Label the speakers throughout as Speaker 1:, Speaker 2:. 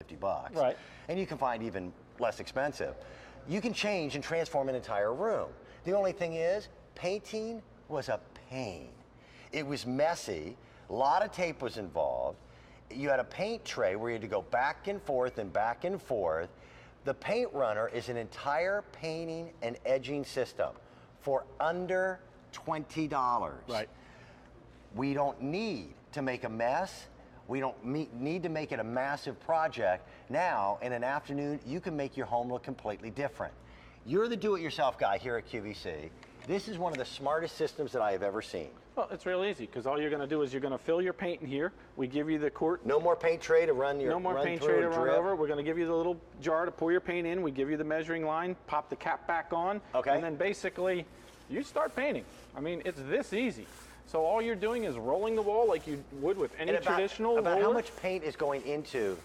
Speaker 1: $50.
Speaker 2: Right.
Speaker 1: And you can find even less expensive. You can change and transform an entire room. The only thing is, painting was a pain. It was messy, a lot of tape was involved. You had a paint tray where you had to go back and forth and back and forth. The paint runner is an entire painting and edging system for under $20.
Speaker 2: Right.
Speaker 1: We don't need to make a mess. We don't need to make it a massive project. Now, in an afternoon, you can make your home look completely different. You're the do-it-yourself guy here at QVC. This is one of the smartest systems that I have ever seen.
Speaker 2: Well, it's real easy, because all you're going to do is you're going to fill your paint in here. We give you the quart.
Speaker 1: No more paint tray to run your
Speaker 2: No more paint tray to run over. We're going to give you the little jar to pour your paint in. We give you the measuring line, pop the cap back on,
Speaker 1: okay.
Speaker 2: And then basically you start painting. I mean, it's this easy. So all you're doing is rolling the wall like you would with any traditional
Speaker 1: about
Speaker 2: roller.
Speaker 1: How much paint is going into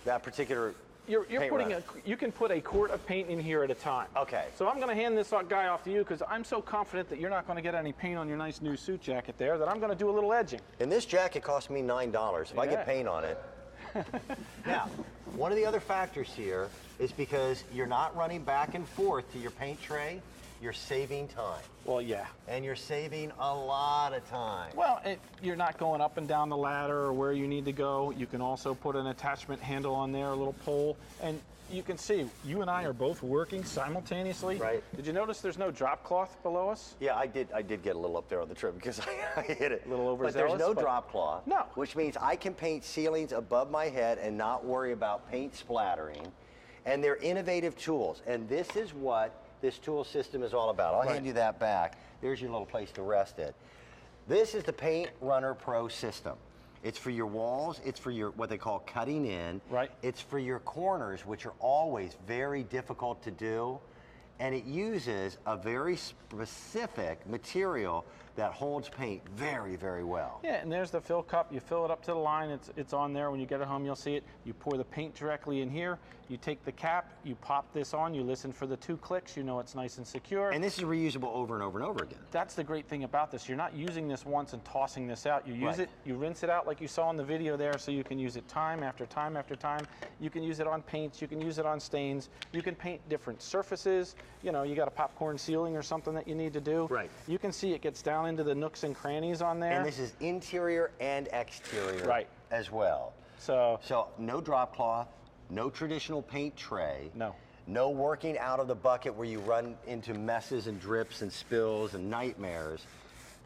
Speaker 1: that particular
Speaker 2: You're putting you can put a quart of paint in here at a time.
Speaker 1: Okay.
Speaker 2: So I'm going to hand this guy off to you, because I'm so confident that you're not going to get any paint on your nice new suit jacket there, that I'm going to do a little edging.
Speaker 1: And this jacket cost me $9 if I get paint on it. Now, one of the other factors here is because you're not running back and forth to your paint tray, you're saving time.
Speaker 2: Well, yeah.
Speaker 1: And you're saving a lot of time.
Speaker 2: Well, you're not going up and down the ladder or where you need to go. You can also put an attachment handle on there, a little pole, and you can see you and I are both working simultaneously.
Speaker 1: Right.
Speaker 2: Did you notice there's no drop cloth below us?
Speaker 1: Yeah, I did get a little up there on the trim because I hit it.
Speaker 2: A little overzealous.
Speaker 1: But there's no drop cloth.
Speaker 2: No.
Speaker 1: Which means I can paint ceilings above my head and not worry about paint splattering. And they're innovative tools. And this is what this tool system is all about. I'll hand you that back. There's your little place to rest it. This is the Paint Runner Pro system. It's for your walls, it's for your what they call cutting in.
Speaker 2: Right.
Speaker 1: It's for your corners, which are always very difficult to do. And it uses a very specific material that holds paint very, very well.
Speaker 2: Yeah, and there's the fill cup. You fill it up to the line. It's on there. When you get it home, you'll see it. You pour the paint directly in here. You take the cap, you pop this on, you listen for the 2 clicks, you know it's nice and secure.
Speaker 1: And this is reusable over and over and over again.
Speaker 2: That's the great thing about this. You're not using this once and tossing this out. You use
Speaker 1: Right.
Speaker 2: it, you rinse it out like you saw in the video there, so you can use it time after time after time. You can use it on paints, you can use it on stains, you can paint different surfaces. You know, you got a popcorn ceiling or something that you need to do.
Speaker 1: Right.
Speaker 2: You can see it gets down into the nooks and crannies on there.
Speaker 1: And this is interior and exterior
Speaker 2: Right.
Speaker 1: as well.
Speaker 2: So
Speaker 1: no drop cloth, no traditional paint tray.
Speaker 2: No.
Speaker 1: No working out of the bucket where you run into messes and drips and spills and nightmares.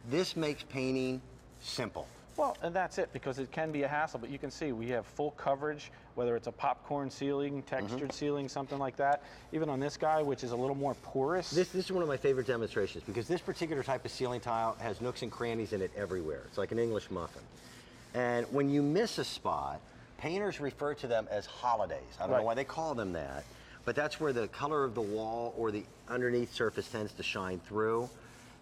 Speaker 1: This makes painting simple.
Speaker 2: well, and that's it, because it can be a hassle, but you can see we have full coverage, whether it's a popcorn ceiling, textured ceiling, something like that. Even on this guy, which is a little more porous.
Speaker 1: This is one of my favorite demonstrations because this particular type of ceiling tile has nooks and crannies in it everywhere. It's like an English muffin. And when you miss a spot, painters refer to them as holidays. I don't know why they call them that, but that's where the color of the wall or the underneath surface tends to shine through.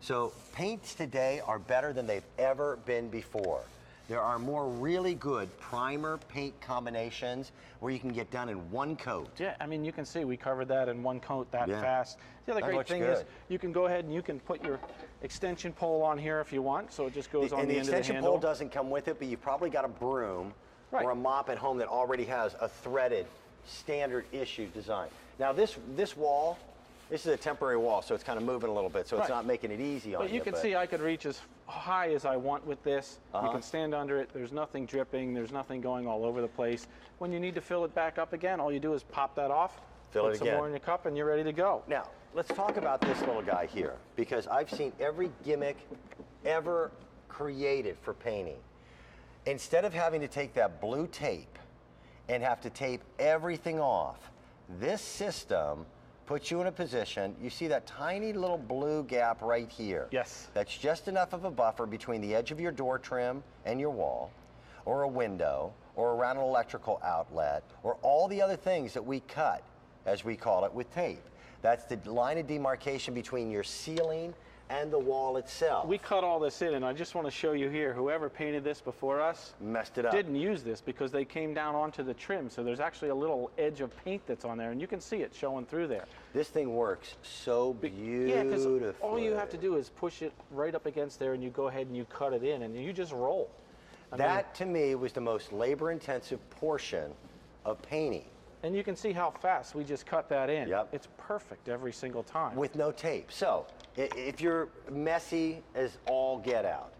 Speaker 1: So paints today are better than they've ever been before. There are more really good primer paint combinations where you can get done in one coat.
Speaker 2: Yeah, I mean, you can see we covered that in one coat that fast. The other
Speaker 1: That
Speaker 2: great
Speaker 1: looks
Speaker 2: thing
Speaker 1: good.
Speaker 2: is you can go ahead and you can put your extension pole on here if you want, so it just goes on
Speaker 1: And
Speaker 2: the
Speaker 1: the
Speaker 2: end of the
Speaker 1: extension
Speaker 2: handle.
Speaker 1: pole doesn't come with it, but you've probably got a broom or a mop at home that already has a threaded standard issue design. Now this wall, this is a temporary wall, so it's kind of moving a little bit, so it's not making it easy on you.
Speaker 2: But you can see I could reach as high as I want with this. You can stand under it. There's nothing dripping. There's nothing going all over the place. When you need to fill it back up again, all you do is pop that off, put some more in your cup, and you're ready to go.
Speaker 1: Now, let's talk about this little guy here, because I've seen every gimmick ever created for painting. Instead of having to take that blue tape and have to tape everything off, this system puts you in a position, you see that tiny little blue gap right here.
Speaker 2: Yes.
Speaker 1: That's just enough of a buffer between the edge of your door trim and your wall, or a window, or around an electrical outlet, or all the other things that we cut, as we call it, with tape. That's the line of demarcation between your ceiling and the wall itself.
Speaker 2: We cut all this in, and I just want to show you here, whoever painted this before us
Speaker 1: messed it up.
Speaker 2: Didn't use this because they came down onto the trim, so there's actually a little edge of paint that's on there, and you can see it showing through there.
Speaker 1: This thing works so beautifully.
Speaker 2: Yeah, because all you have to do is push it right up against there, and you go ahead and you cut it in, and you just roll.
Speaker 1: That, to me, was the most labor-intensive portion of painting.
Speaker 2: And you can see how fast we just cut that in.
Speaker 1: Yep.
Speaker 2: It's perfect every single time.
Speaker 1: With no tape. So, if you're messy as all get out,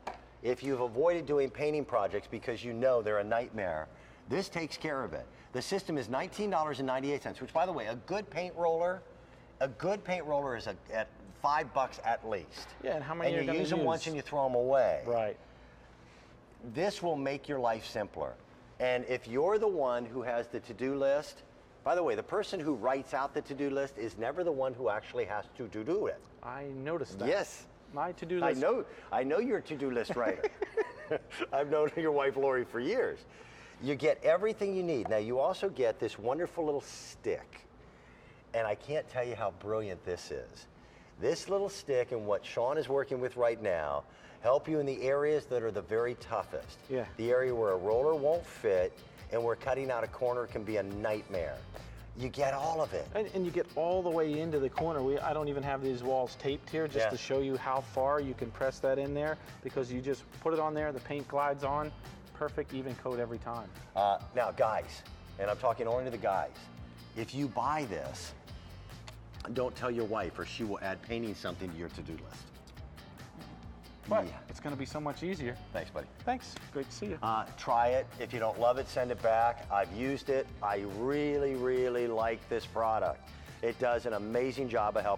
Speaker 1: if you've avoided doing painting projects because you know they're a nightmare, this takes care of it. The system is $19.98, which, by the way, a good paint roller is at $5 at least.
Speaker 2: Yeah, and how many
Speaker 1: and
Speaker 2: are
Speaker 1: you use them once and you throw them away.
Speaker 2: Right.
Speaker 1: This will make your life simpler. And if you're the one who has the to-do list, by the way, the person who writes out the to-do list is never the one who actually has to do it.
Speaker 2: I noticed that.
Speaker 1: Yes.
Speaker 2: My to-do list.
Speaker 1: I know you're a to-do list writer. I've known your wife Lori for years. You get everything you need. Now you also get this wonderful little stick. And I can't tell you how brilliant this is. This little stick and what Sean is working with right now help you in the areas that are the very toughest.
Speaker 2: Yeah.
Speaker 1: The area where a roller won't fit and where cutting out a corner can be a nightmare. You get all of it.
Speaker 2: And you get all the way into the corner. I don't even have these walls taped here just to show you how far you can press that in there, because you just put it on there, the paint glides on, perfect even coat every time.
Speaker 1: Now guys, and I'm talking only to the guys, if you buy this, don't tell your wife or she will add painting something to your to-do list.
Speaker 2: But it's going to be so much easier.
Speaker 1: Thanks, buddy.
Speaker 2: Thanks. Great to see you.
Speaker 1: Try it. If you don't love it, send it back. I've used it. I really, really like this product. It does an amazing job of helping